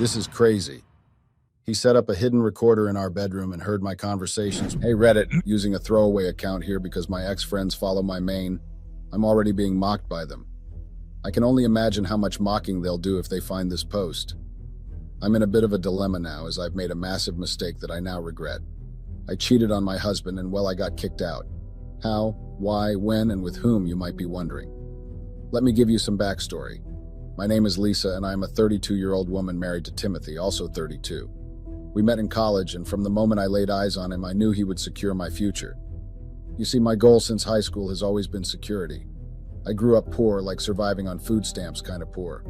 This is crazy. He set up a hidden recorder in our bedroom and heard my conversations. Hey, Reddit, using a throwaway account here because my ex-friends follow my main. I'm already being mocked by them. I can only imagine how much mocking they'll do if they find this post. I'm in a bit of a dilemma now as I've made a massive mistake that I now regret. I cheated on my husband and, well, I got kicked out. How, why, when, and with whom, you might be wondering. Let me give you some backstory. My name is Lisa and I'm a 32-year-old woman married to Timothy, also 32. We met in college, and from the moment I laid eyes on him, I knew he would secure my future. You see, my goal since high school has always been security. I grew up poor, like surviving on food stamps kind of poor.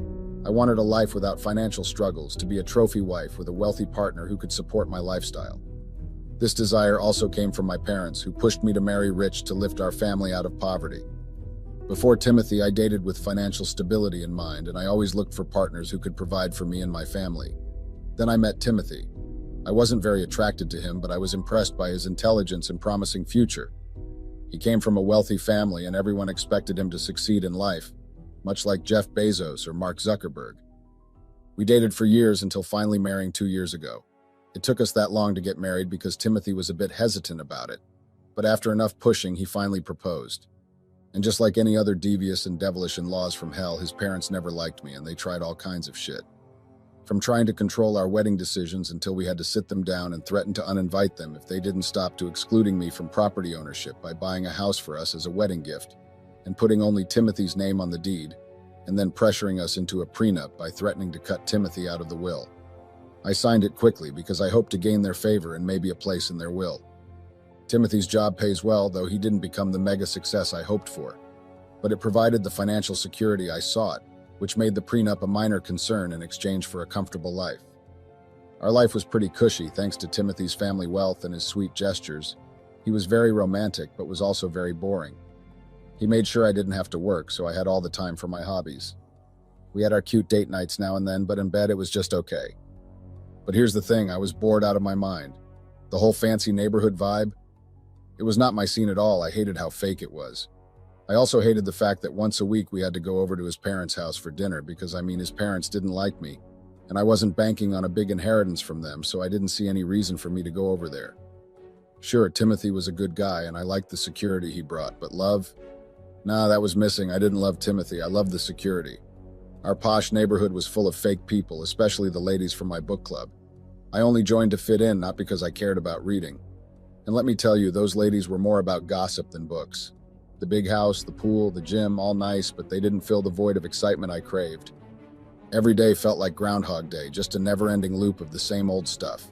I wanted a life without financial struggles, to be a trophy wife with a wealthy partner who could support my lifestyle. This desire also came from my parents, who pushed me to marry rich to lift our family out of poverty. Before Timothy, I dated with financial stability in mind, and I always looked for partners who could provide for me and my family. Then I met Timothy. I wasn't very attracted to him, but I was impressed by his intelligence and promising future. He came from a wealthy family and everyone expected him to succeed in life, much like Jeff Bezos or Mark Zuckerberg. We dated for years until finally marrying 2 years ago. It took us that long to get married because Timothy was a bit hesitant about it, but after enough pushing, he finally proposed. And just like any other devious and devilish in-laws from hell, his parents never liked me and they tried all kinds of shit. From trying to control our wedding decisions until we had to sit them down and threaten to uninvite them if they didn't stop, to excluding me from property ownership by buying a house for us as a wedding gift and putting only Timothy's name on the deed, and then pressuring us into a prenup by threatening to cut Timothy out of the will. I signed it quickly because I hoped to gain their favor and maybe a place in their will. Timothy's job pays well, though he didn't become the mega success I hoped for, but it provided the financial security I sought, which made the prenup a minor concern in exchange for a comfortable life. Our life was pretty cushy thanks to Timothy's family wealth and his sweet gestures. He was very romantic, but was also very boring. He made sure I didn't have to work, so I had all the time for my hobbies. We had our cute date nights now and then, but in bed it was just okay. But here's the thing, I was bored out of my mind. The whole fancy neighborhood vibe? It was not my scene at all. I hated how fake it was. I also hated the fact that once a week we had to go over to his parents' house for dinner because, his parents didn't like me, and I wasn't banking on a big inheritance from them, so I didn't see any reason for me to go over there. Sure, Timothy was a good guy, and I liked the security he brought, but love? Nah, that was missing. I didn't love Timothy. I loved the security. Our posh neighborhood was full of fake people, especially the ladies from my book club. I only joined to fit in, not because I cared about reading. And let me tell you, those ladies were more about gossip than books. The big house, the pool, the gym, all nice, but they didn't fill the void of excitement I craved. Every day felt like Groundhog Day, just a never-ending loop of the same old stuff.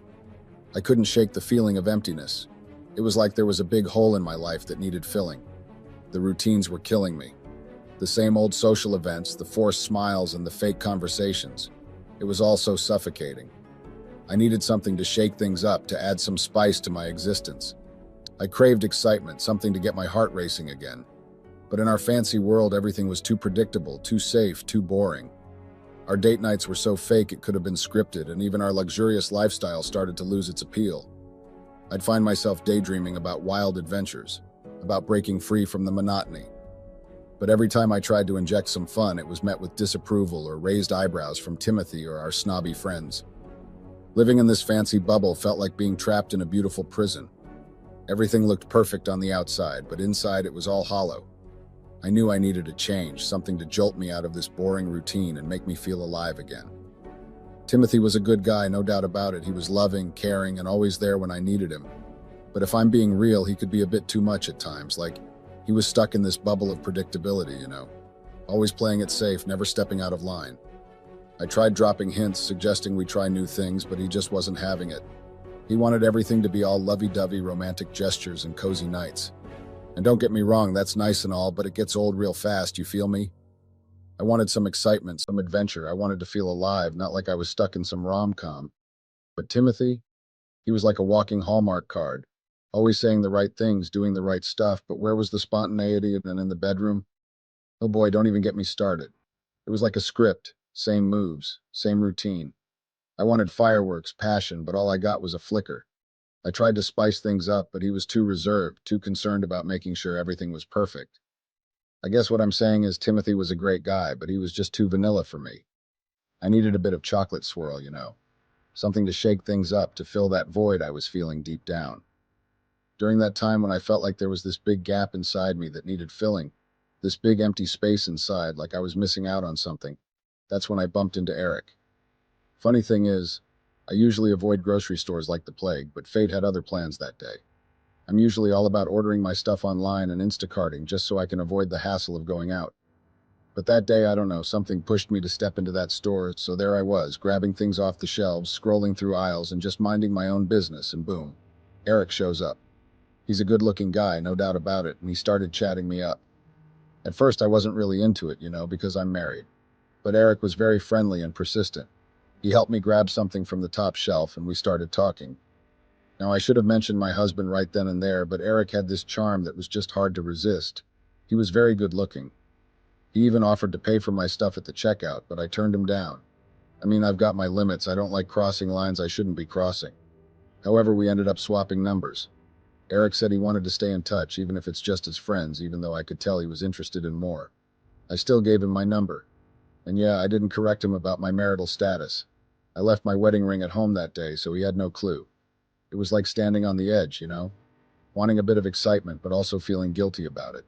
I couldn't shake the feeling of emptiness. It was like there was a big hole in my life that needed filling. The routines were killing me. The same old social events, the forced smiles, and the fake conversations. It was all so suffocating. I needed something to shake things up, to add some spice to my existence. I craved excitement, something to get my heart racing again. But in our fancy world, everything was too predictable, too safe, too boring. Our date nights were so fake it could have been scripted, and even our luxurious lifestyle started to lose its appeal. I'd find myself daydreaming about wild adventures, about breaking free from the monotony. But every time I tried to inject some fun, it was met with disapproval or raised eyebrows from Timothy or our snobby friends. Living in this fancy bubble felt like being trapped in a beautiful prison. Everything looked perfect on the outside, but inside it was all hollow. I knew I needed a change, something to jolt me out of this boring routine and make me feel alive again. Timothy was a good guy, no doubt about it. He was loving, caring, and always there when I needed him. But if I'm being real, he could be a bit too much at times, like he was stuck in this bubble of predictability, always playing it safe, never stepping out of line. I tried dropping hints, suggesting we try new things, but he just wasn't having it. He wanted everything to be all lovey-dovey romantic gestures and cozy nights. And don't get me wrong, that's nice and all, but it gets old real fast, you feel me? I wanted some excitement, some adventure. I wanted to feel alive, not like I was stuck in some rom-com. But Timothy, he was like a walking Hallmark card, always saying the right things, doing the right stuff, but where was the spontaneity? And in the bedroom? Oh boy, don't even get me started. It was like a script, same moves, same routine. I wanted fireworks, passion, but all I got was a flicker. I tried to spice things up, but he was too reserved, too concerned about making sure everything was perfect. I guess what I'm saying is Timothy was a great guy, but he was just too vanilla for me. I needed a bit of chocolate swirl, something to shake things up to fill that void I was feeling deep down. During that time when I felt like there was this big gap inside me that needed filling, this big empty space inside, like I was missing out on something, that's when I bumped into Eric. Funny thing is, I usually avoid grocery stores like the plague, but fate had other plans that day. I'm usually all about ordering my stuff online and Instacarting just so I can avoid the hassle of going out. But that day, I don't know, something pushed me to step into that store, so there I was, grabbing things off the shelves, scrolling through aisles, and just minding my own business, and boom, Eric shows up. He's a good-looking guy, no doubt about it, and he started chatting me up. At first, I wasn't really into it, because I'm married. But Eric was very friendly and persistent. He helped me grab something from the top shelf, and we started talking. Now, I should have mentioned my husband right then and there, but Eric had this charm that was just hard to resist. He was very good-looking. He even offered to pay for my stuff at the checkout, but I turned him down. I mean, I've got my limits. I don't like crossing lines I shouldn't be crossing. However, we ended up swapping numbers. Eric said he wanted to stay in touch, even if it's just as friends, even though I could tell he was interested in more. I still gave him my number. And yeah, I didn't correct him about my marital status. I left my wedding ring at home that day, so he had no clue. It was like standing on the edge, wanting a bit of excitement, but also feeling guilty about it.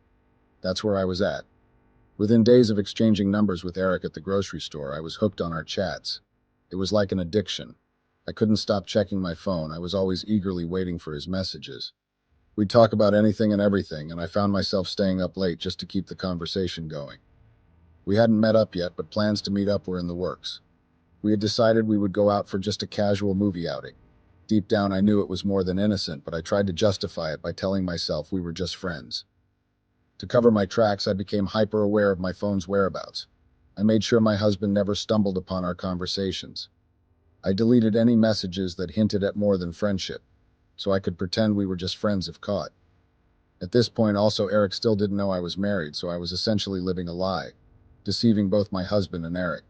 That's where I was at. Within days of exchanging numbers with Eric at the grocery store, I was hooked on our chats. It was like an addiction. I couldn't stop checking my phone. I was always eagerly waiting for his messages. We'd talk about anything and everything, and I found myself staying up late just to keep the conversation going. We hadn't met up yet, but plans to meet up were in the works. We had decided we would go out for just a casual movie outing. Deep down, I knew it was more than innocent, but I tried to justify it by telling myself we were just friends. To cover my tracks, I became hyper-aware of my phone's whereabouts. I made sure my husband never stumbled upon our conversations. I deleted any messages that hinted at more than friendship, so I could pretend we were just friends if caught. At this point, also, Eric still didn't know I was married, so I was essentially living a lie, deceiving both my husband and Eric.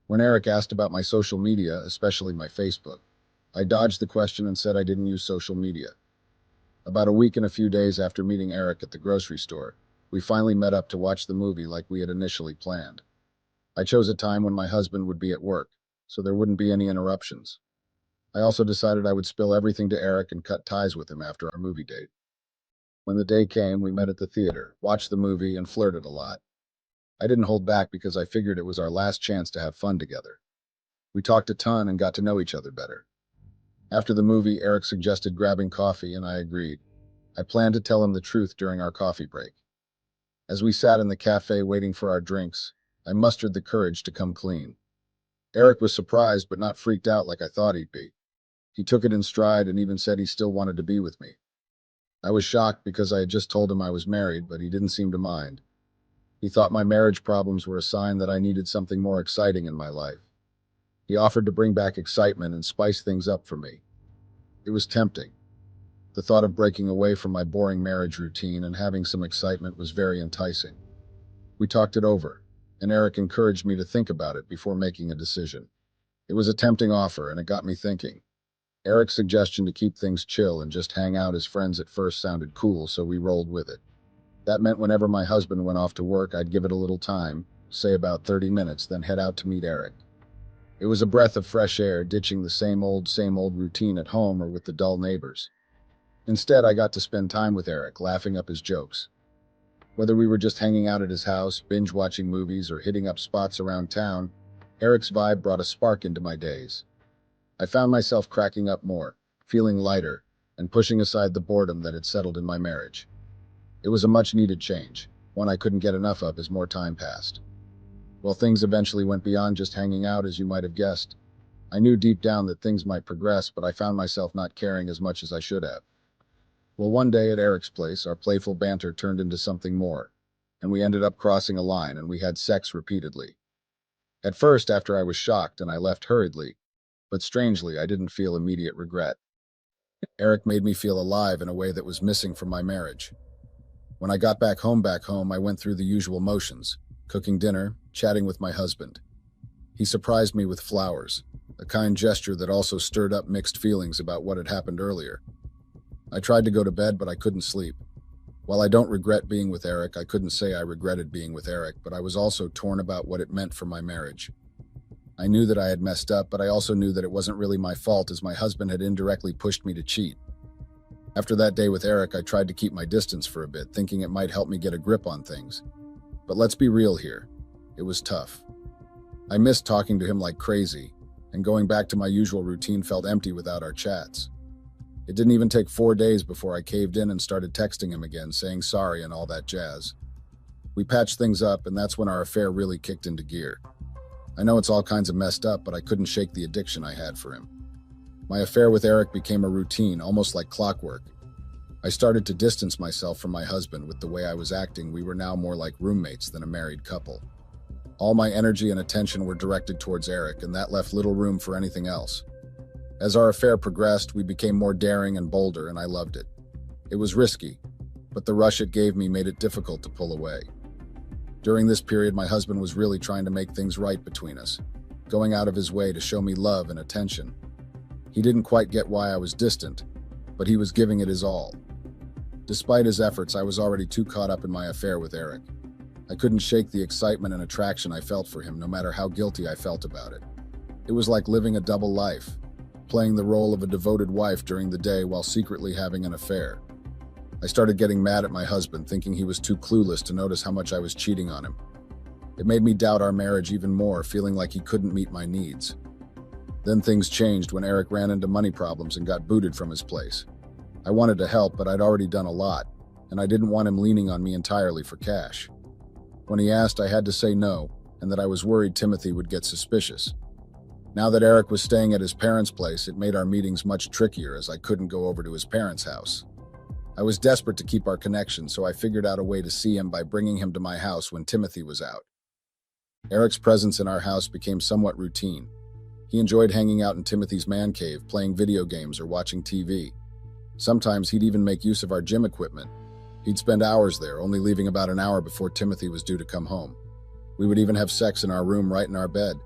When Eric asked about my social media, especially my Facebook, I dodged the question and said I didn't use social media. About a week and a few days after meeting Eric at the grocery store, we finally met up to watch the movie like we had initially planned. I chose a time when my husband would be at work, so there wouldn't be any interruptions. I also decided I would spill everything to Eric and cut ties with him after our movie date. When the day came, we met at the theater, watched the movie, and flirted a lot. I didn't hold back because I figured it was our last chance to have fun together. We talked a ton and got to know each other better. After the movie, Eric suggested grabbing coffee, and I agreed. I planned to tell him the truth during our coffee break. As we sat in the cafe waiting for our drinks, I mustered the courage to come clean. Eric was surprised but not freaked out like I thought he'd be. He took it in stride and even said he still wanted to be with me. I was shocked because I had just told him I was married, but he didn't seem to mind. He thought my marriage problems were a sign that I needed something more exciting in my life. He offered to bring back excitement and spice things up for me. It was tempting. The thought of breaking away from my boring marriage routine and having some excitement was very enticing. We talked it over, and Eric encouraged me to think about it before making a decision. It was a tempting offer, and it got me thinking. Eric's suggestion to keep things chill and just hang out as friends at first sounded cool, so we rolled with it. That meant whenever my husband went off to work, I'd give it a little time, say about 30 minutes, then head out to meet Eric. It was a breath of fresh air, ditching the same old routine at home or with the dull neighbors. Instead, I got to spend time with Eric, laughing up his jokes. Whether we were just hanging out at his house, binge-watching movies, or hitting up spots around town, Eric's vibe brought a spark into my days. I found myself cracking up more, feeling lighter, and pushing aside the boredom that had settled in my marriage. It was a much-needed change, one I couldn't get enough of as more time passed. Well, things eventually went beyond just hanging out, as you might have guessed. I knew deep down that things might progress, but I found myself not caring as much as I should have. Well, one day at Eric's place, our playful banter turned into something more, and we ended up crossing a line, and we had sex repeatedly. At first, after I was shocked and I left hurriedly, but strangely, I didn't feel immediate regret. Eric made me feel alive in a way that was missing from my marriage. When I got back home, I went through the usual motions, cooking dinner, chatting with my husband. He surprised me with flowers, a kind gesture that also stirred up mixed feelings about what had happened earlier. I tried to go to bed, but I couldn't sleep. While I don't regret being with Eric, I couldn't say I regretted being with Eric, but I was also torn about what it meant for my marriage. I knew that I had messed up, but I also knew that it wasn't really my fault as my husband had indirectly pushed me to cheat. After that day with Eric, I tried to keep my distance for a bit, thinking it might help me get a grip on things. But let's be real here. It was tough. I missed talking to him like crazy, and going back to my usual routine felt empty without our chats. It didn't even take 4 days before I caved in and started texting him again, saying sorry and all that jazz. We patched things up, and that's when our affair really kicked into gear. I know it's all kinds of messed up, but I couldn't shake the addiction I had for him. My affair with Eric became a routine, almost like clockwork. I started to distance myself from my husband. With the way I was acting, we were now more like roommates than a married couple. All my energy and attention were directed towards Eric, and that left little room for anything else. As our affair progressed, we became more daring and bolder, and I loved it. It was risky, but the rush it gave me made it difficult to pull away. During this period, my husband was really trying to make things right between us, going out of his way to show me love and attention. He didn't quite get why I was distant, but he was giving it his all. Despite his efforts, I was already too caught up in my affair with Eric. I couldn't shake the excitement and attraction I felt for him, no matter how guilty I felt about it. It was like living a double life, playing the role of a devoted wife during the day while secretly having an affair. I started getting mad at my husband, thinking he was too clueless to notice how much I was cheating on him. It made me doubt our marriage even more, feeling like he couldn't meet my needs. Then things changed when Eric ran into money problems and got booted from his place. I wanted to help, but I'd already done a lot, and I didn't want him leaning on me entirely for cash. When he asked, I had to say no, and that I was worried Timothy would get suspicious. Now that Eric was staying at his parents' place, it made our meetings much trickier as I couldn't go over to his parents' house. I was desperate to keep our connection, so I figured out a way to see him by bringing him to my house when Timothy was out. Eric's presence in our house became somewhat routine. He enjoyed hanging out in Timothy's man cave, playing video games or watching TV. Sometimes he'd even make use of our gym equipment. He'd spend hours there, only leaving about an hour before Timothy was due to come home. We would even have sex in our room right in our bed.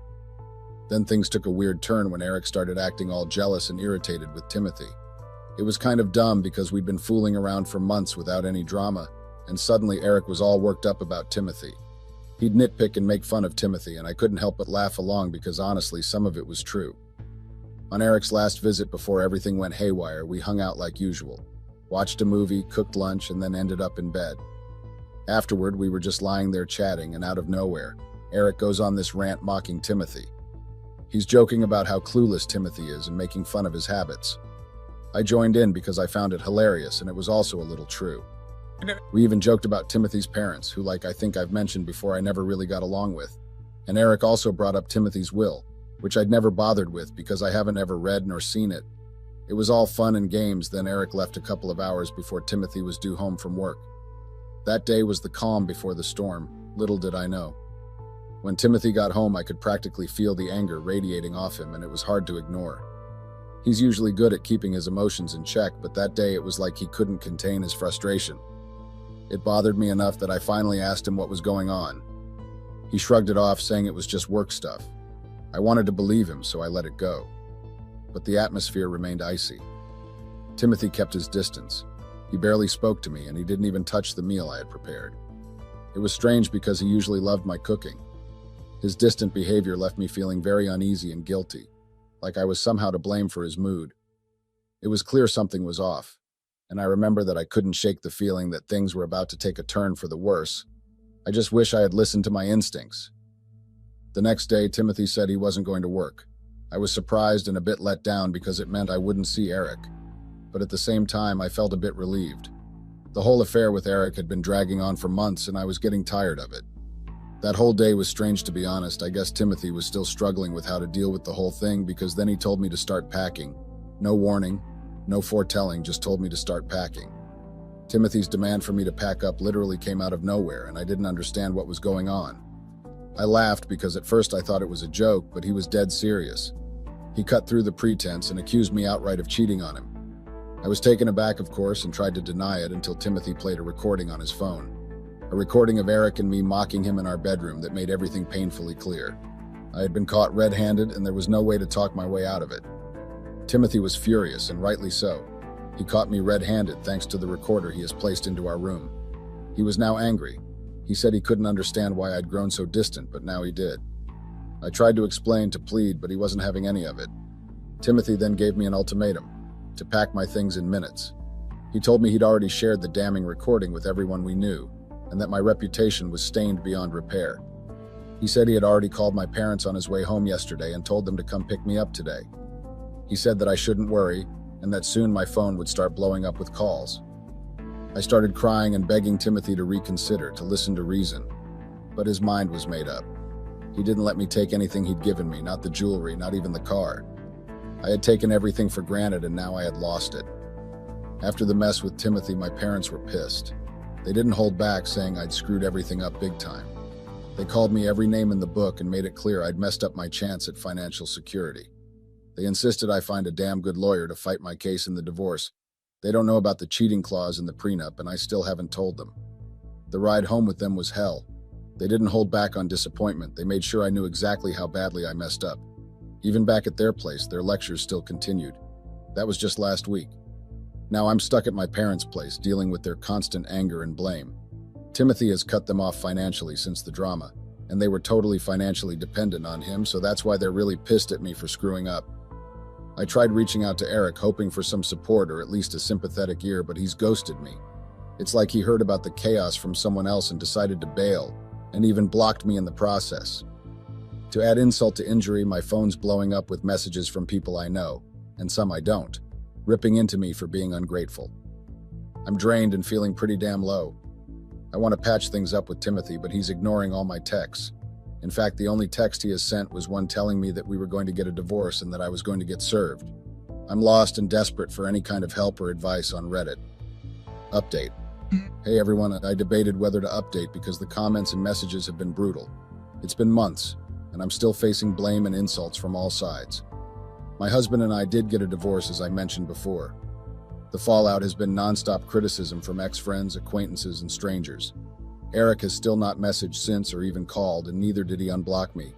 Then things took a weird turn when Eric started acting all jealous and irritated with Timothy. It was kind of dumb because we'd been fooling around for months without any drama, and suddenly Eric was all worked up about Timothy. He'd nitpick and make fun of Timothy, and I couldn't help but laugh along because honestly, some of it was true. On Eric's last visit before everything went haywire, we hung out like usual, watched a movie, cooked lunch, and then ended up in bed. Afterward, we were just lying there chatting, and out of nowhere, Eric goes on this rant mocking Timothy. He's joking about how clueless Timothy is and making fun of his habits. I joined in because I found it hilarious, and it was also a little true. We even joked about Timothy's parents, who, like I think I've mentioned before, I never really got along with. And Eric also brought up Timothy's will, which I'd never bothered with because I haven't ever read nor seen it. It was all fun and games, then Eric left a couple of hours before Timothy was due home from work. That day was the calm before the storm, little did I know. When Timothy got home, I could practically feel the anger radiating off him, and it was hard to ignore. He's usually good at keeping his emotions in check, but that day it was like he couldn't contain his frustration. It bothered me enough that I finally asked him what was going on. He shrugged it off, saying it was just work stuff. I wanted to believe him, so I let it go. But the atmosphere remained icy. Timothy kept his distance. He barely spoke to me, and he didn't even touch the meal I had prepared. It was strange because he usually loved my cooking. His distant behavior left me feeling very uneasy and guilty, like I was somehow to blame for his mood. It was clear something was off, and I remember that I couldn't shake the feeling that things were about to take a turn for the worse. I just wish I had listened to my instincts. The next day, Timothy said he wasn't going to work. I was surprised and a bit let down because it meant I wouldn't see Eric. But at the same time, I felt a bit relieved. The whole affair with Eric had been dragging on for months, and I was getting tired of it. That whole day was strange, to be honest. I guess Timothy was still struggling with how to deal with the whole thing because then he told me to start packing. No warning, no foretelling, just told me to start packing. Timothy's demand for me to pack up literally came out of nowhere, and I didn't understand what was going on. I laughed because at first I thought it was a joke, but he was dead serious. He cut through the pretense and accused me outright of cheating on him. I was taken aback, of course, and tried to deny it until Timothy played a recording on his phone. A recording of Eric and me mocking him in our bedroom that made everything painfully clear. I had been caught red-handed, and there was no way to talk my way out of it. Timothy was furious, and rightly so. He caught me red-handed thanks to the recorder he has placed into our room. He was now angry. He said he couldn't understand why I'd grown so distant, but now he did. I tried to explain, to plead, but he wasn't having any of it. Timothy then gave me an ultimatum, to pack my things in minutes. He told me he'd already shared the damning recording with everyone we knew, and that my reputation was stained beyond repair. He said he had already called my parents on his way home yesterday and told them to come pick me up today. He said that I shouldn't worry, and that soon my phone would start blowing up with calls. I started crying and begging Timothy to reconsider, to listen to reason, but his mind was made up. He didn't let me take anything he'd given me, not the jewelry, not even the car. I had taken everything for granted, and now I had lost it. After the mess with Timothy, my parents were pissed. They didn't hold back, saying I'd screwed everything up big time. They called me every name in the book and made it clear I'd messed up my chance at financial security. They insisted I find a damn good lawyer to fight my case in the divorce. They don't know about the cheating clause in the prenup, and I still haven't told them. The ride home with them was hell. They didn't hold back on disappointment. They made sure I knew exactly how badly I messed up. Even back at their place, their lectures still continued. That was just last week. Now I'm stuck at my parents' place, dealing with their constant anger and blame. Timothy has cut them off financially since the drama, and they were totally financially dependent on him, so that's why they're really pissed at me for screwing up. I tried reaching out to Eric, hoping for some support or at least a sympathetic ear, but he's ghosted me. It's like he heard about the chaos from someone else and decided to bail, and even blocked me in the process. To add insult to injury, my phone's blowing up with messages from people I know, and some I don't, ripping into me for being ungrateful. I'm drained and feeling pretty damn low. I want to patch things up with Timothy, but he's ignoring all my texts. In fact, the only text he has sent was one telling me that we were going to get a divorce and that I was going to get served. I'm lost and desperate for any kind of help or advice on Reddit. Update. Hey everyone, I debated whether to update because the comments and messages have been brutal. It's been months, and I'm still facing blame and insults from all sides. My husband and I did get a divorce, as I mentioned before. The fallout has been nonstop criticism from ex-friends, acquaintances, and strangers. Eric has still not messaged since or even called, and neither did he unblock me.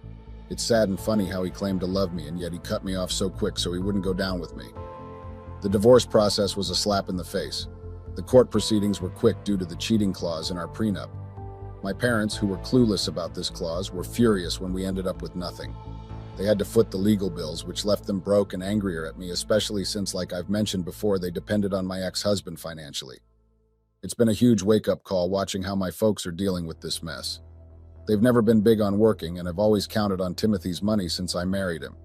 It's sad and funny how he claimed to love me, and yet he cut me off so quick so he wouldn't go down with me. The divorce process was a slap in the face. The court proceedings were quick due to the cheating clause in our prenup. My parents, who were clueless about this clause, were furious when we ended up with nothing. They had to foot the legal bills, which left them broke and angrier at me, especially since, like I've mentioned before, they depended on my ex-husband financially. It's been a huge wake-up call watching how my folks are dealing with this mess. They've never been big on working, and have always counted on Timothy's money since I married him.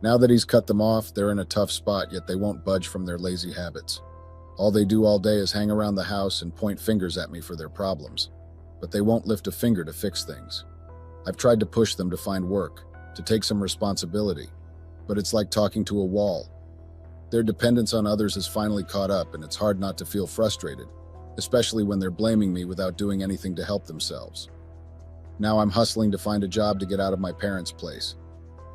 Now that he's cut them off, they're in a tough spot, yet they won't budge from their lazy habits. All they do all day is hang around the house and point fingers at me for their problems. But they won't lift a finger to fix things. I've tried to push them to find work, to take some responsibility, but it's like talking to a wall. Their dependence on others has finally caught up, and it's hard not to feel frustrated, especially when they're blaming me without doing anything to help themselves. Now I'm hustling to find a job to get out of my parents' place.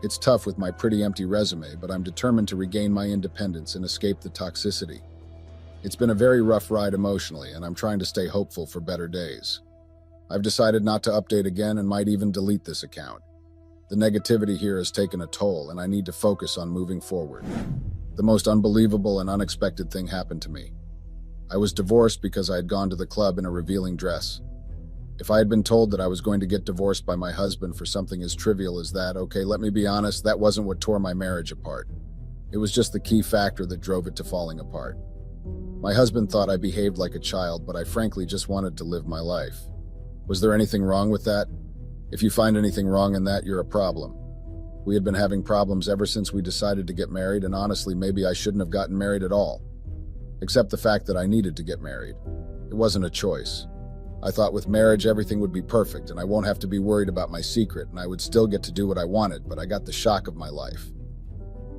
It's tough with my pretty empty resume, but I'm determined to regain my independence and escape the toxicity. It's been a very rough ride emotionally, and I'm trying to stay hopeful for better days. I've decided not to update again and might even delete this account. The negativity here has taken a toll, and I need to focus on moving forward. The most unbelievable and unexpected thing happened to me. I was divorced because I had gone to the club in a revealing dress. If I had been told that I was going to get divorced by my husband for something as trivial as that, okay, let me be honest, that wasn't what tore my marriage apart. It was just the key factor that drove it to falling apart. My husband thought I behaved like a child, but I frankly just wanted to live my life. Was there anything wrong with that? If you find anything wrong in that, you're a problem. We had been having problems ever since we decided to get married, and honestly, maybe I shouldn't have gotten married at all. Except the fact that I needed to get married. It wasn't a choice. I thought with marriage everything would be perfect, and I won't have to be worried about my secret, and I would still get to do what I wanted, but I got the shock of my life.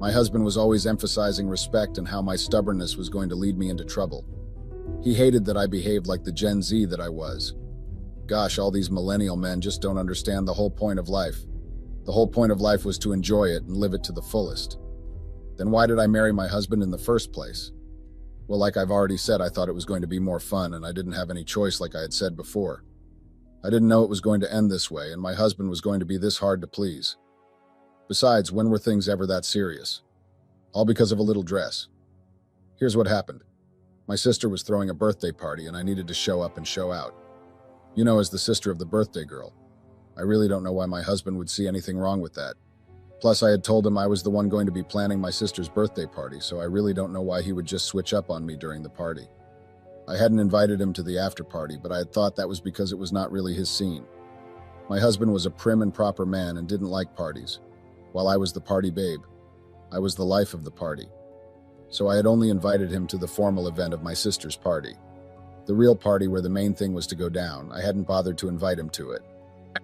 My husband was always emphasizing respect and how my stubbornness was going to lead me into trouble. He hated that I behaved like the Gen Z that I was. Gosh, all these millennial men just don't understand the whole point of life. The whole point of life was to enjoy it and live it to the fullest. Then why did I marry my husband in the first place? Well, like I've already said, I thought it was going to be more fun, and I didn't have any choice like I had said before. I didn't know it was going to end this way, and my husband was going to be this hard to please. Besides, when were things ever that serious? All because of a little dress. Here's what happened. My sister was throwing a birthday party, and I needed to show up and show out. You know, as the sister of the birthday girl. I really don't know why my husband would see anything wrong with that. Plus, I had told him I was the one going to be planning my sister's birthday party, so I really don't know why he would just switch up on me during the party. I hadn't invited him to the after party, but I had thought that was because it was not really his scene. My husband was a prim and proper man and didn't like parties, while I was the party babe. I was the life of the party. So I had only invited him to the formal event of my sister's party. The real party where the main thing was to go down, I hadn't bothered to invite him to it.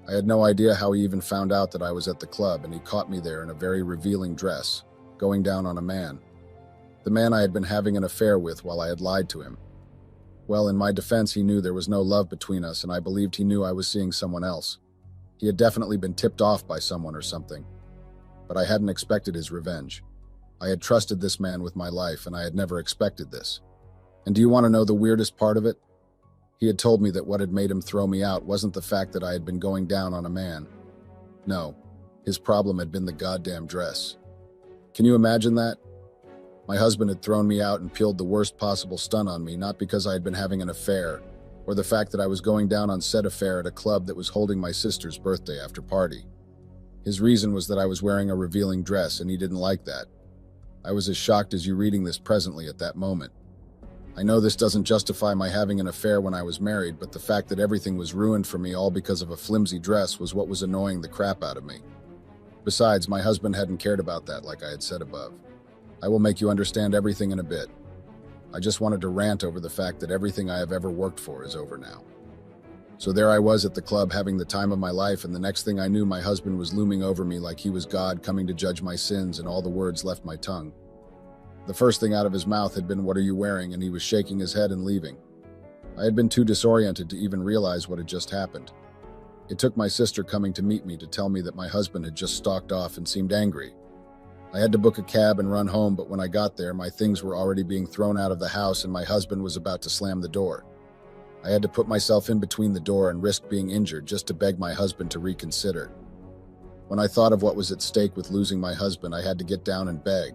I had no idea how he even found out that I was at the club, and he caught me there in a very revealing dress, going down on a man. The man I had been having an affair with while I had lied to him. Well, in my defense, he knew there was no love between us, and I believed he knew I was seeing someone else. He had definitely been tipped off by someone or something. But I hadn't expected his revenge. I had trusted this man with my life, and I had never expected this. And do you want to know the weirdest part of it? He had told me that what had made him throw me out wasn't the fact that I had been going down on a man. No, his problem had been the goddamn dress. Can you imagine that? My husband had thrown me out and peeled the worst possible stunt on me, not because I had been having an affair, or the fact that I was going down on said affair at a club that was holding my sister's birthday after party. His reason was that I was wearing a revealing dress, and he didn't like that. I was as shocked as you reading this presently at that moment. I know this doesn't justify my having an affair when I was married, but the fact that everything was ruined for me all because of a flimsy dress was what was annoying the crap out of me. Besides, my husband hadn't cared about that, like I had said above. I will make you understand everything in a bit. I just wanted to rant over the fact that everything I have ever worked for is over now. So there I was at the club having the time of my life, and the next thing I knew, my husband was looming over me like he was God coming to judge my sins, and all the words left my tongue. The first thing out of his mouth had been, "What are you wearing?" and he was shaking his head and leaving. I had been too disoriented to even realize what had just happened. It took my sister coming to meet me to tell me that my husband had just stalked off and seemed angry. I had to book a cab and run home, but when I got there, my things were already being thrown out of the house and my husband was about to slam the door. I had to put myself in between the door and risk being injured just to beg my husband to reconsider. When I thought of what was at stake with losing my husband, I had to get down and beg.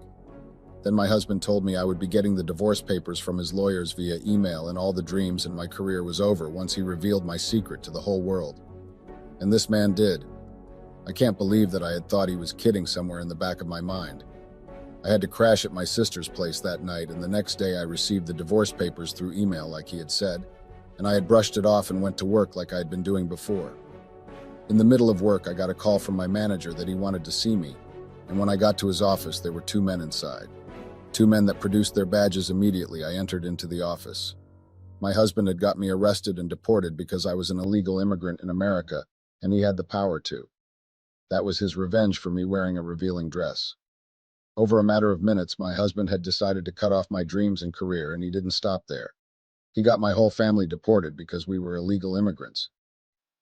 Then my husband told me I would be getting the divorce papers from his lawyers via email, and all the dreams and my career was over once he revealed my secret to the whole world. And this man did. I can't believe that I had thought he was kidding somewhere in the back of my mind. I had to crash at my sister's place that night, and the next day I received the divorce papers through email like he had said, and I had brushed it off and went to work like I had been doing before. In the middle of work, I got a call from my manager that he wanted to see me, and when I got to his office, there were two men inside. Two men that produced their badges immediately. I entered into the office. My husband had got me arrested and deported because I was an illegal immigrant in America, and he had the power to. That was his revenge for me wearing a revealing dress. Over a matter of minutes, my husband had decided to cut off my dreams and career, and he didn't stop there. He got my whole family deported because we were illegal immigrants.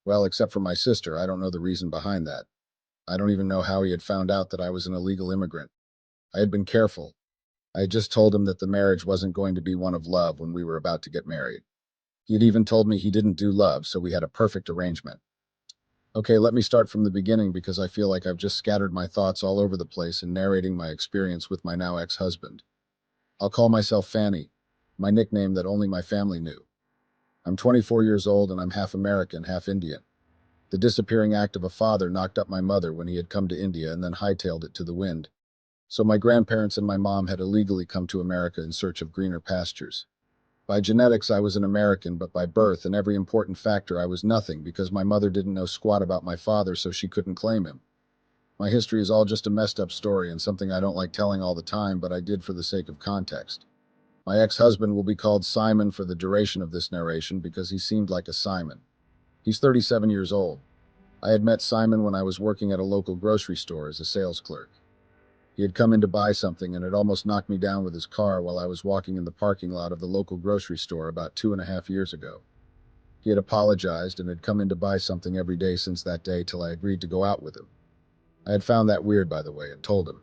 Well, except for my sister, I don't know the reason behind that. I don't even know how he had found out that I was an illegal immigrant. I had been careful. I had just told him that the marriage wasn't going to be one of love when we were about to get married. He had even told me he didn't do love, so we had a perfect arrangement. Okay, let me start from the beginning because I feel like I've just scattered my thoughts all over the place in narrating my experience with my now ex-husband. I'll call myself Fanny, my nickname that only my family knew. I'm 24 years old and I'm half American, half Indian. The disappearing act of a father knocked up my mother when he had come to India and then hightailed it to the wind. So my grandparents and my mom had illegally come to America in search of greener pastures. By genetics, I was an American, but by birth and every important factor, I was nothing because my mother didn't know squat about my father, so she couldn't claim him. My history is all just a messed up story and something I don't like telling all the time, but I did for the sake of context. My ex-husband will be called Simon for the duration of this narration because he seemed like a Simon. He's 37 years old. I had met Simon when I was working at a local grocery store as a sales clerk. He had come in to buy something and had almost knocked me down with his car while I was walking in the parking lot of the local grocery store about 2.5 years ago. He had apologized and had come in to buy something every day since that day till I agreed to go out with him. I had found that weird, by the way, and told him.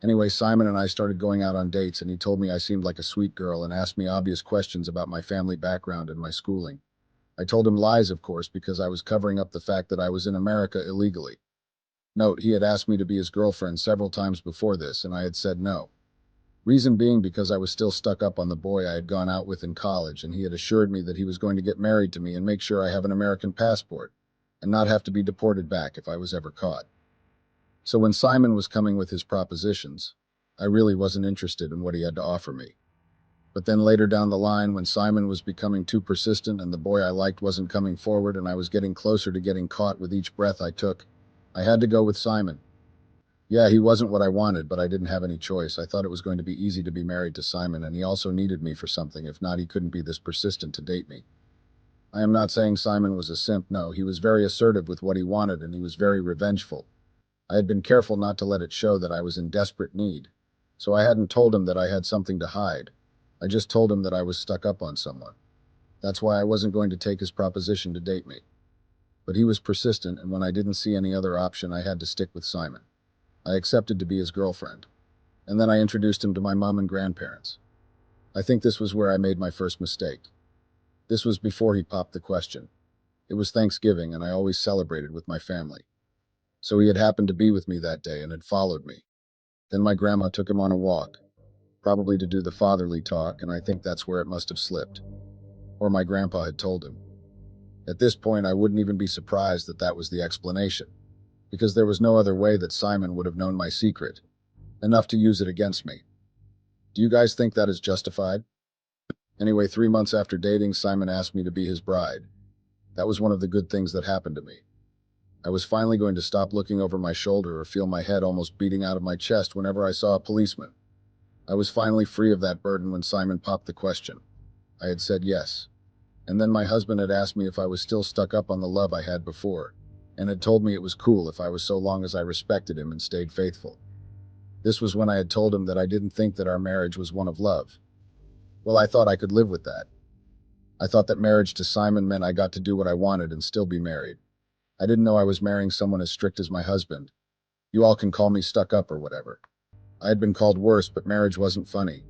Anyway, Simon and I started going out on dates, and he told me I seemed like a sweet girl and asked me obvious questions about my family background and my schooling. I told him lies, of course, because I was covering up the fact that I was in America illegally. Note, he had asked me to be his girlfriend several times before this, and I had said no. Reason being because I was still stuck up on the boy I had gone out with in college, and he had assured me that he was going to get married to me and make sure I have an American passport. and not have to be deported back if I was ever caught. So when Simon was coming with his propositions, I really wasn't interested in what he had to offer me. But then later down the line, when Simon was becoming too persistent and the boy I liked wasn't coming forward and I was getting closer to getting caught with each breath I took, I had to go with Simon. Yeah, he wasn't what I wanted, but I didn't have any choice. I thought it was going to be easy to be married to Simon, and he also needed me for something. If not, he couldn't be this persistent to date me. I am not saying Simon was a simp, no. He was very assertive with what he wanted, and he was very revengeful. I had been careful not to let it show that I was in desperate need. So I hadn't told him that I had something to hide. I just told him that I was stuck up on someone. That's why I wasn't going to take his proposition to date me. But he was persistent, and when I didn't see any other option, I had to stick with Simon. I accepted to be his girlfriend. And then I introduced him to my mom and grandparents. I think this was where I made my first mistake. This was before he popped the question. It was Thanksgiving, and I always celebrated with my family. So he had happened to be with me that day and had followed me. Then my grandma took him on a walk, probably to do the fatherly talk, and I think that's where it must have slipped. Or my grandpa had told him. At this point, I wouldn't even be surprised that that was the explanation, because there was no other way that Simon would have known my secret, enough to use it against me. Do you guys think that is justified? Anyway, 3 months after dating, Simon asked me to be his bride. That was one of the good things that happened to me. I was finally going to stop looking over my shoulder or feel my head almost beating out of my chest whenever I saw a policeman. I was finally free of that burden when Simon popped the question. I had said yes. And then my husband had asked me if I was still stuck up on the love I had before, and had told me it was cool if I was, so long as I respected him and stayed faithful. This was when I had told him that I didn't think that our marriage was one of love. Well, I thought I could live with that. I thought that marriage to Simon meant I got to do what I wanted and still be married. I didn't know I was marrying someone as strict as my husband. You all can call me stuck up or whatever. I had been called worse, but marriage wasn't funny.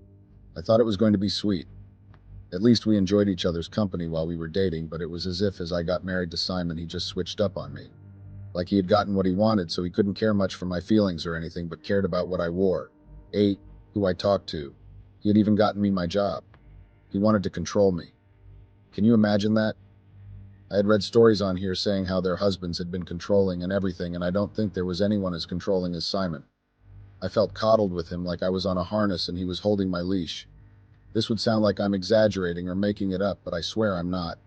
I thought it was going to be sweet. At least we enjoyed each other's company while we were dating, but it was as if as I got married to Simon, he just switched up on me. Like he had gotten what he wanted, so he couldn't care much for my feelings or anything, but cared about what I wore, ate, who I talked to. He had even gotten me my job. He wanted to control me. Can you imagine that? I had read stories on here saying how their husbands had been controlling and everything, and I don't think there was anyone as controlling as Simon. I felt coddled with him like I was on a harness and he was holding my leash. This would sound like I'm exaggerating or making it up, but I swear I'm not.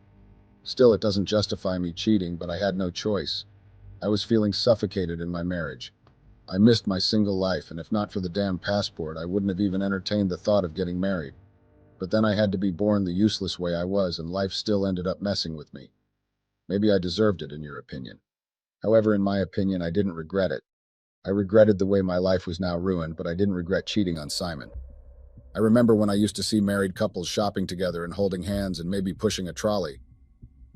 Still, it doesn't justify me cheating, but I had no choice. I was feeling suffocated in my marriage. I missed my single life, and if not for the damn passport, I wouldn't have even entertained the thought of getting married. But then I had to be born the useless way I was, and life still ended up messing with me. Maybe I deserved it, in your opinion. However, in my opinion, I didn't regret it. I regretted the way my life was now ruined, but I didn't regret cheating on Simon. I remember when I used to see married couples shopping together and holding hands and maybe pushing a trolley.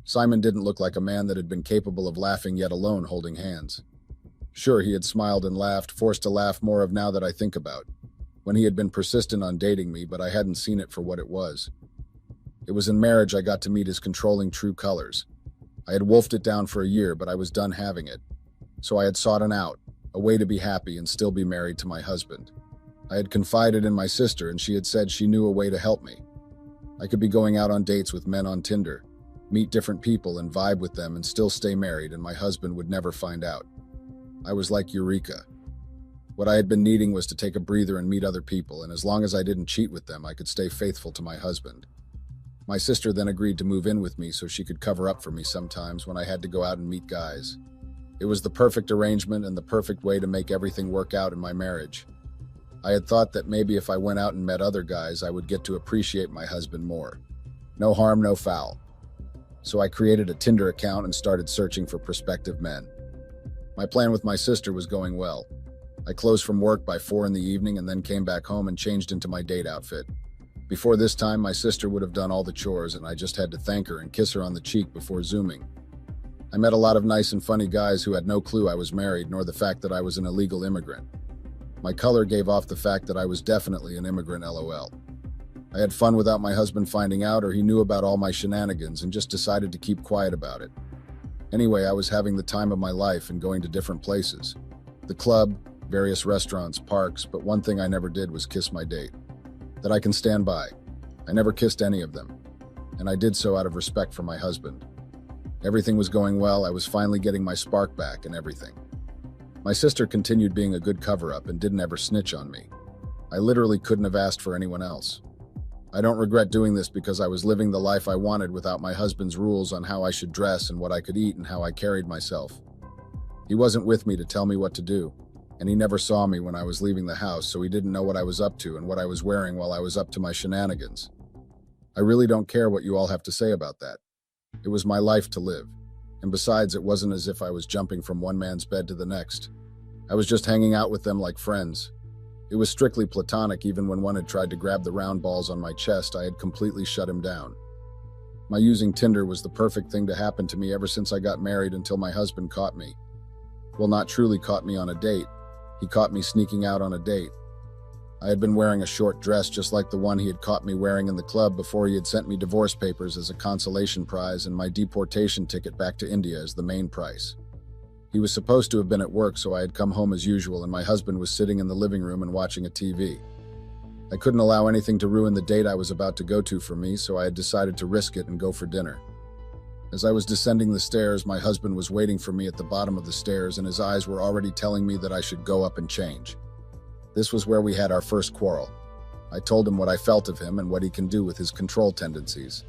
Simon didn't look like a man that had been capable of laughing, yet alone holding hands. Sure, he had smiled and laughed, forced to laugh more of now that I think about, when he had been persistent on dating me, but I hadn't seen it for what it was. It was in marriage I got to meet his controlling true colors. I had wolfed it down for a year, but I was done having it. So I had sought an out, a way to be happy and still be married to my husband. I had confided in my sister, and she had said she knew a way to help me. I could be going out on dates with men on Tinder, meet different people and vibe with them and still stay married, and my husband would never find out. I was like Eureka. What I had been needing was to take a breather and meet other people, and as long as I didn't cheat with them, I could stay faithful to my husband. My sister then agreed to move in with me so she could cover up for me sometimes when I had to go out and meet guys. It was the perfect arrangement and the perfect way to make everything work out in my marriage. I had thought that maybe if I went out and met other guys, I would get to appreciate my husband more. No harm, no foul. So I created a Tinder account and started searching for prospective men. My plan with my sister was going well. I closed from work by 4 in the evening and then came back home and changed into my date outfit. Before this time, my sister would have done all the chores, and I just had to thank her and kiss her on the cheek before Zooming. I met a lot of nice and funny guys who had no clue I was married, nor the fact that I was an illegal immigrant. My color gave off the fact that I was definitely an immigrant, LOL. I had fun without my husband finding out, or he knew about all my shenanigans and just decided to keep quiet about it. Anyway, I was having the time of my life and going to different places. The club, various restaurants, parks, but one thing I never did was kiss my date. That I can stand by. I never kissed any of them, and I did so out of respect for my husband. Everything was going well, I was finally getting my spark back and everything. My sister continued being a good cover-up and didn't ever snitch on me. I literally couldn't have asked for anyone else. I don't regret doing this because I was living the life I wanted without my husband's rules on how I should dress and what I could eat and how I carried myself. He wasn't with me to tell me what to do, and he never saw me when I was leaving the house, so he didn't know what I was up to and what I was wearing while I was up to my shenanigans. I really don't care what you all have to say about that. It was my life to live, and besides, it wasn't as if I was jumping from one man's bed to the next. I was just hanging out with them like friends. It was strictly platonic. Even when one had tried to grab the round balls on my chest, I had completely shut him down. My using Tinder was the perfect thing to happen to me ever since I got married until my husband caught me. Well, not truly caught me on a date. He caught me sneaking out on a date. I had been wearing a short dress just like the one he had caught me wearing in the club before he had sent me divorce papers as a consolation prize and my deportation ticket back to India as the main price. He was supposed to have been at work, so I had come home as usual, and my husband was sitting in the living room and watching a TV. I couldn't allow anything to ruin the date I was about to go to for me, so I had decided to risk it and go for dinner. As I was descending the stairs, my husband was waiting for me at the bottom of the stairs, and his eyes were already telling me that I should go up and change. This was where we had our first quarrel. I told him what I felt of him and what he can do with his control tendencies.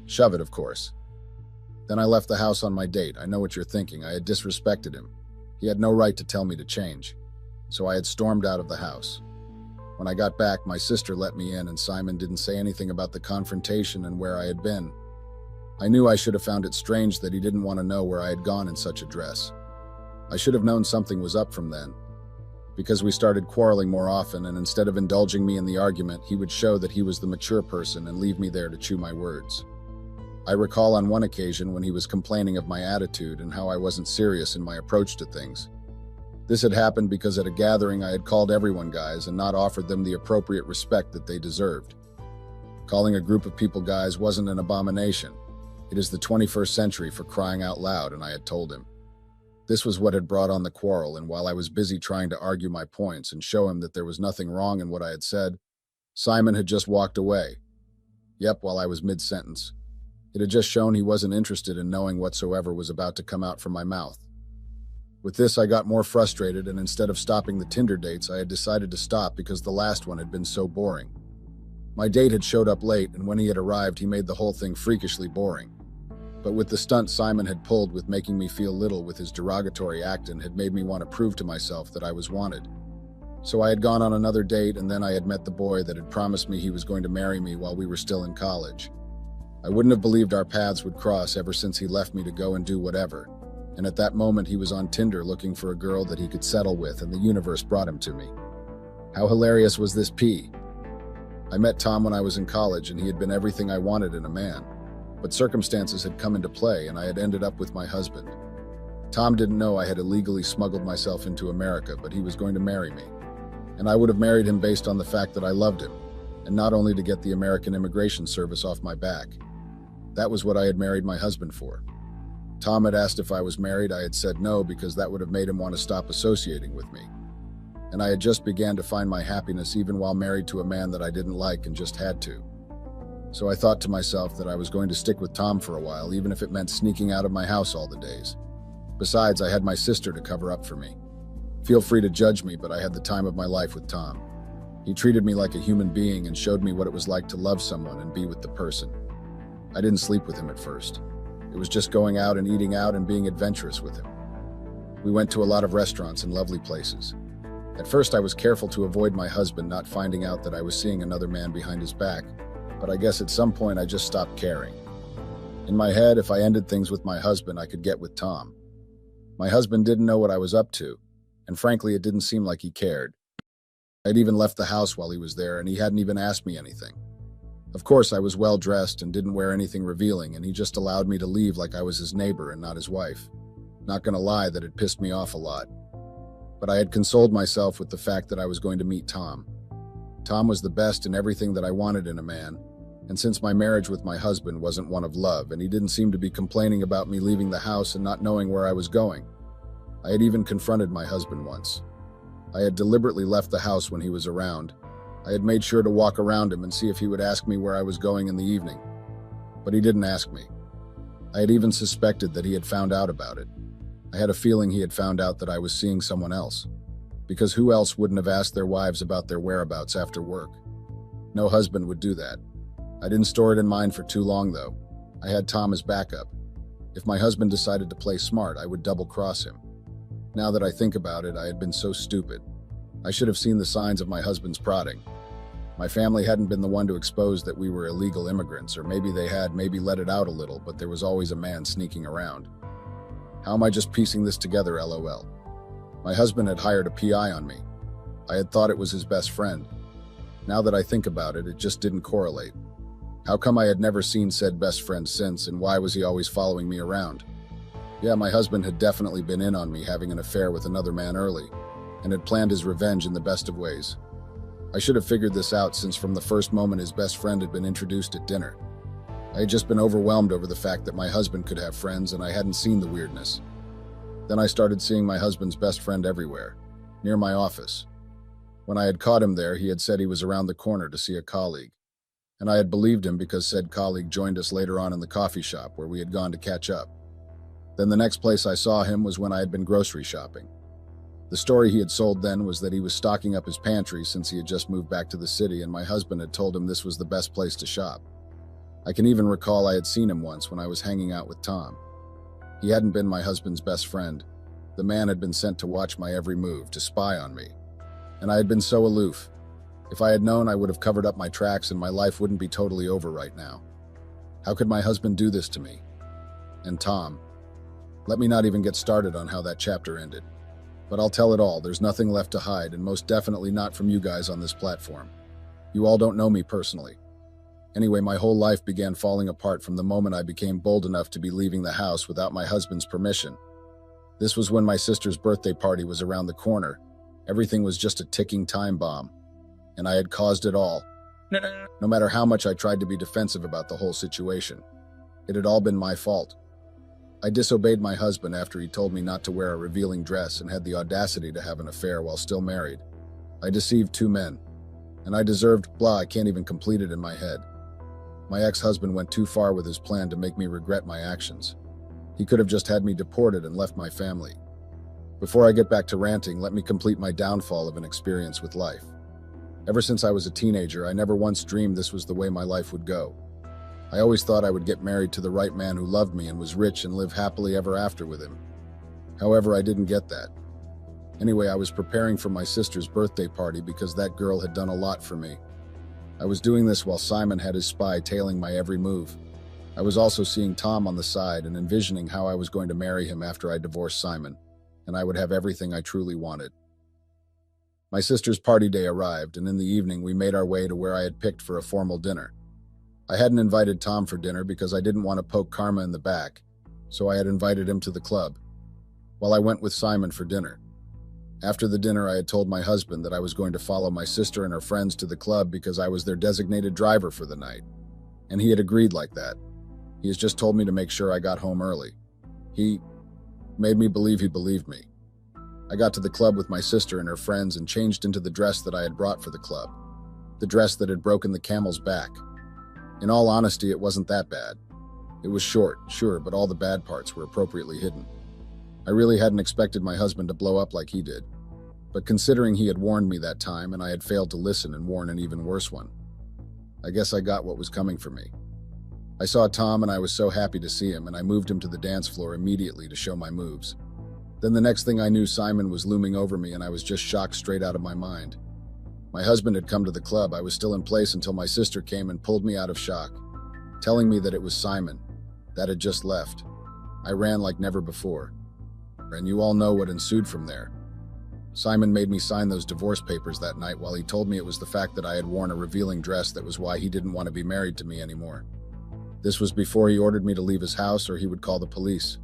Shove it, of course. Then I left the house on my date. I know what you're thinking. I had disrespected him. He had no right to tell me to change. So I had stormed out of the house. When I got back, my sister let me in, and Simon didn't say anything about the confrontation and where I had been. I knew I should have found it strange that he didn't want to know where I had gone in such a dress. I should have known something was up from then, because we started quarreling more often, and instead of indulging me in the argument, he would show that he was the mature person and leave me there to chew my words. I recall on one occasion when he was complaining of my attitude and how I wasn't serious in my approach to things. This had happened because at a gathering I had called everyone guys and not offered them the appropriate respect that they deserved. Calling a group of people guys wasn't an abomination. It is the 21st century, for crying out loud, and I had told him. This was what had brought on the quarrel, and while I was busy trying to argue my points and show him that there was nothing wrong in what I had said, Simon had just walked away. Yep, while I was mid-sentence. It had just shown he wasn't interested in knowing whatsoever was about to come out from my mouth. With this, I got more frustrated, and instead of stopping the Tinder dates, I had decided to stop because the last one had been so boring. My date had showed up late, and when he had arrived, he made the whole thing freakishly boring. But with the stunt Simon had pulled with making me feel little with his derogatory acting had made me want to prove to myself that I was wanted. So I had gone on another date, and then I had met the boy that had promised me he was going to marry me while we were still in college. I wouldn't have believed our paths would cross ever since he left me to go and do whatever. And at that moment, he was on Tinder looking for a girl that he could settle with, and the universe brought him to me. How hilarious was this P? I met Tom when I was in college, and he had been everything I wanted in a man. But circumstances had come into play, and I had ended up with my husband. Tom didn't know I had illegally smuggled myself into America, but he was going to marry me. And I would have married him based on the fact that I loved him, and not only to get the American Immigration Service off my back. That was what I had married my husband for. Tom had asked if I was married. I had said no because that would have made him want to stop associating with me. And I had just began to find my happiness even while married to a man that I didn't like and just had to. So I thought to myself that I was going to stick with Tom for a while, even if it meant sneaking out of my house all the days. Besides, I had my sister to cover up for me. Feel free to judge me, but I had the time of my life with Tom. He treated me like a human being and showed me what it was like to love someone and be with the person. I didn't sleep with him at first. It was just going out and eating out and being adventurous with him. We went to a lot of restaurants and lovely places. At first, I was careful to avoid my husband not finding out that I was seeing another man behind his back, but I guess at some point I just stopped caring. In my head, if I ended things with my husband, I could get with Tom. My husband didn't know what I was up to, and frankly, it didn't seem like he cared. I'd even left the house while he was there, and he hadn't even asked me anything. Of course, I was well dressed and didn't wear anything revealing, and he just allowed me to leave like I was his neighbor and not his wife. Not gonna lie, that it pissed me off a lot. But I had consoled myself with the fact that I was going to meet Tom. Tom was the best in everything that I wanted in a man, and since my marriage with my husband wasn't one of love, and he didn't seem to be complaining about me leaving the house and not knowing where I was going. I had even confronted my husband once. I had deliberately left the house when he was around. I had made sure to walk around him and see if he would ask me where I was going in the evening. But he didn't ask me. I had even suspected that he had found out about it. I had a feeling he had found out that I was seeing someone else. Because who else wouldn't have asked their wives about their whereabouts after work? No husband would do that. I didn't store it in mind for too long, though. I had Tom as backup. If my husband decided to play smart, I would double-cross him. Now that I think about it, I had been so stupid. I should have seen the signs of my husband's prodding. My family hadn't been the one to expose that we were illegal immigrants, or maybe they had maybe let it out a little, but there was always a man sneaking around. How am I just piecing this together, LOL? My husband had hired a PI on me. I had thought it was his best friend. Now that I think about it, it just didn't correlate. How come I had never seen said best friend since, and why was he always following me around? Yeah, my husband had definitely been in on me having an affair with another man early, and had planned his revenge in the best of ways. I should have figured this out since from the first moment his best friend had been introduced at dinner. I had just been overwhelmed over the fact that my husband could have friends and I hadn't seen the weirdness. Then I started seeing my husband's best friend everywhere, near my office. When I had caught him there, he had said he was around the corner to see a colleague. And I had believed him because said colleague joined us later on in the coffee shop where we had gone to catch up. Then the next place I saw him was when I had been grocery shopping. The story he had sold then was that he was stocking up his pantry since he had just moved back to the city and my husband had told him this was the best place to shop. I can even recall I had seen him once when I was hanging out with Tom. He hadn't been my husband's best friend. The man had been sent to watch my every move, to spy on me. And I had been so aloof. If I had known, I would have covered up my tracks and my life wouldn't be totally over right now. How could my husband do this to me? And Tom. Let me not even get started on how that chapter ended. But I'll tell it all, there's nothing left to hide, and most definitely not from you guys on this platform. You all don't know me personally. Anyway, my whole life began falling apart from the moment I became bold enough to be leaving the house without my husband's permission. This was when my sister's birthday party was around the corner. Everything was just a ticking time bomb. And I had caused it all. No matter how much I tried to be defensive about the whole situation. It had all been my fault. I disobeyed my husband after he told me not to wear a revealing dress and had the audacity to have an affair while still married. I deceived two men. And I deserved blah, I can't even complete it in my head. My ex-husband went too far with his plan to make me regret my actions. He could have just had me deported and left my family. Before I get back to ranting, let me complete my downfall of an experience with life. Ever since I was a teenager, I never once dreamed this was the way my life would go. I always thought I would get married to the right man who loved me and was rich and live happily ever after with him. However, I didn't get that. Anyway, I was preparing for my sister's birthday party because that girl had done a lot for me. I was doing this while Simon had his spy tailing my every move. I was also seeing Tom on the side and envisioning how I was going to marry him after I divorced Simon, and I would have everything I truly wanted. My sister's party day arrived, and in the evening we made our way to where I had picked for a formal dinner. I hadn't invited Tom for dinner because I didn't want to poke Karma in the back, so I had invited him to the club, while I went with Simon for dinner. After the dinner, I had told my husband that I was going to follow my sister and her friends to the club because I was their designated driver for the night, and he had agreed like that. He has just told me to make sure I got home early. He made me believe he believed me. I got to the club with my sister and her friends and changed into the dress that I had brought for the club, the dress that had broken the camel's back. In all honesty, it wasn't that bad. It was short, sure, but all the bad parts were appropriately hidden. I really hadn't expected my husband to blow up like he did. But considering he had warned me that time and I had failed to listen and warn an even worse one, I guess I got what was coming for me. I saw Tom and I was so happy to see him and I moved him to the dance floor immediately to show my moves. Then the next thing I knew, Simon was looming over me and I was just shocked straight out of my mind. My husband had come to the club. I was still in place until my sister came and pulled me out of shock, telling me that it was Simon, that had just left. I ran like never before. And you all know what ensued from there. Simon made me sign those divorce papers that night while he told me it was the fact that I had worn a revealing dress that was why he didn't want to be married to me anymore. This was before he ordered me to leave his house or he would call the police.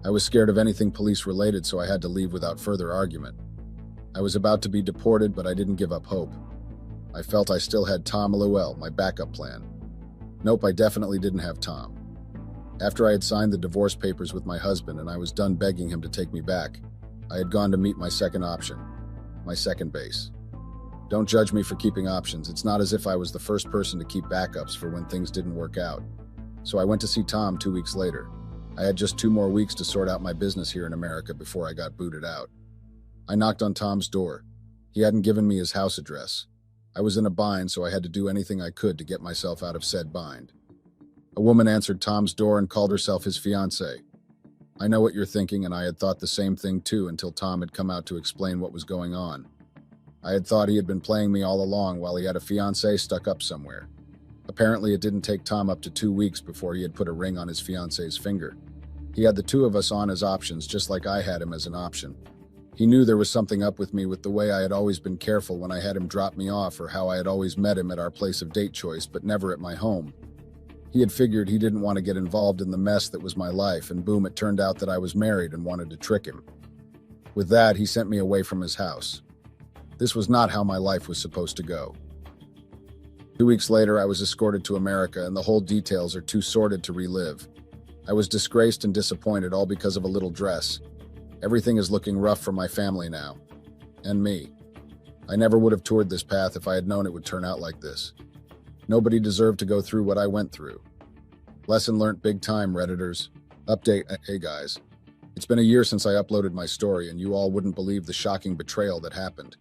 I was scared of anything police-related, so I had to leave without further argument. I was about to be deported, but I didn't give up hope. I felt I still had Tom LOL, my backup plan. Nope, I definitely didn't have Tom. After I had signed the divorce papers with my husband and I was done begging him to take me back, I had gone to meet my second option, my second base. Don't judge me for keeping options. It's not as if I was the first person to keep backups for when things didn't work out. So I went to see Tom 2 weeks later. I had just 2 more weeks to sort out my business here in America before I got booted out. I knocked on Tom's door. He hadn't given me his house address. I was in a bind, so I had to do anything I could to get myself out of said bind. A woman answered Tom's door and called herself his fiancée. I know what you're thinking, and I had thought the same thing too until Tom had come out to explain what was going on. I had thought he had been playing me all along while he had a fiancée stuck up somewhere. Apparently, it didn't take Tom up to 2 weeks before he had put a ring on his fiancée's finger. He had the two of us on as options, just like I had him as an option. He knew there was something up with me with the way I had always been careful when I had him drop me off, or how I had always met him at our place of date choice, but never at my home. He had figured he didn't want to get involved in the mess that was my life, and boom, it turned out that I was married and wanted to trick him. With that, he sent me away from his house. This was not how my life was supposed to go. 2 weeks later, I was escorted to America, and the whole details are too sordid to relive. I was disgraced and disappointed, all because of a little dress. Everything is looking rough for my family now. And me. I never would have toured this path if I had known it would turn out like this. Nobody deserved to go through what I went through. Lesson learned big time, Redditors. Update, hey guys. It's been a year since I uploaded my story, and you all wouldn't believe the shocking betrayal that happened.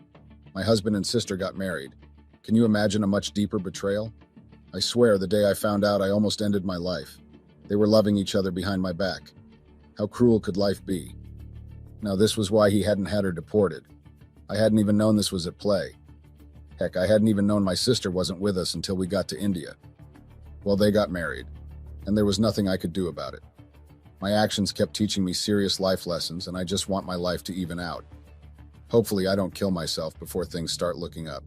My husband and sister got married. Can you imagine a much deeper betrayal? I swear, the day I found out, I almost ended my life. They were loving each other behind my back. How cruel could life be? Now, this was why he hadn't had her deported. I hadn't even known this was at play. Heck, I hadn't even known my sister wasn't with us until we got to India. Well, they got married, and there was nothing I could do about it. My actions kept teaching me serious life lessons, and I just want my life to even out. Hopefully, I don't kill myself before things start looking up.